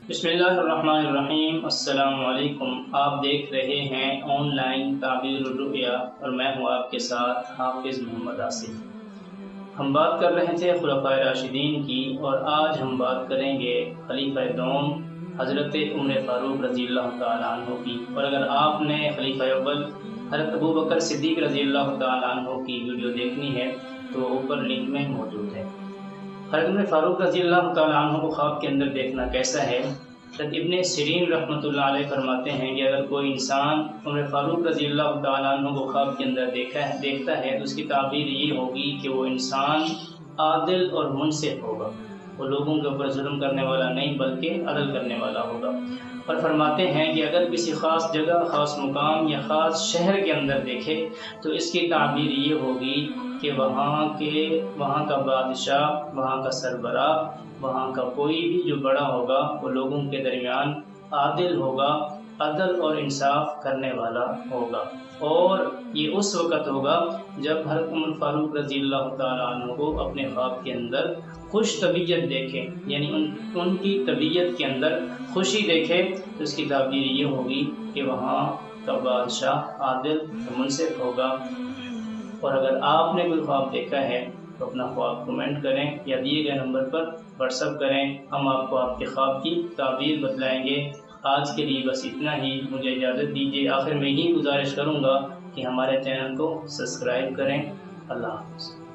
बिस्मिल्लाहिर्रहमानिर्रहीम। अस्सलाम वालेकुम। आप देख रहे हैं ऑनलाइन ताबीर रुया और मैं हूँ आपके साथ हाफिज़ मोहम्मद आसिफ। हम बात कर रहे थे खुलफाए राशिदीन की और आज हम बात करेंगे खलीफा दोम हज़रत उमर फ़ारूक रज़ियल्लाहु तआला अन्हु की। और अगर आपने खलीफा अव्वल हज़रत अबू बकर सिद्दीक़ रज़ियल्लाहु तआला अन्हु की वीडियो देखनी है तो ऊपर लिंक में मौजूद है। हज़रत उमर फ़ारूक रज़ियल्लाहु तआला अन्हु को ख्वाब के अंदर देखना कैसा है। हज़रत इब्ने सिरीन रहमतुल्लाह अलैह फरमाते हैं कि अगर कोई इंसान उमर फ़ारूक रज़ियल्लाहु तआला अन्हु को ख्वाब के अंदर देखता है तो उसकी ताबीर ये होगी कि वो इंसान आदिल और मुनसिफ होगा। वो लोगों के ऊपर जुल्म करने वाला नहीं बल्कि अदल करने वाला होगा। और फरमाते हैं कि अगर किसी ख़ास जगह, ख़ास मुकाम या ख़ास शहर के अंदर देखे तो इसकी ताबीर ये होगी कि वहाँ का बादशाह, वहाँ का सरबराह, वहाँ का कोई भी जो बड़ा होगा वो लोगों के दरमियान आदिल होगा, अदल और इंसाफ करने वाला होगा। और ये उस वक़्त होगा जब हज़रत उमर फ़ारूक रज़ियल्लाहु तआला अन्हु को अपने ख्वाब के अंदर खुश तबीयत देखें, यानी उनकी तबीयत के अंदर खुशी देखे तो उसकी ताबीर ये होगी कि वहाँ का बादशाह आदिल मुनसिफ होगा। और अगर आपने कोई ख्वाब देखा है तो अपना ख्वाब कमेंट करें या दिए गए नंबर पर व्हाट्सअप करें, हम आपको आपके ख्वाब की ताबीर बतलाएंगे। आज के लिए बस इतना ही, मुझे इजाज़त दीजिए। आखिर में यही गुजारिश करूँगा कि हमारे चैनल को सब्सक्राइब करें। अल्लाह हाफ़िज़।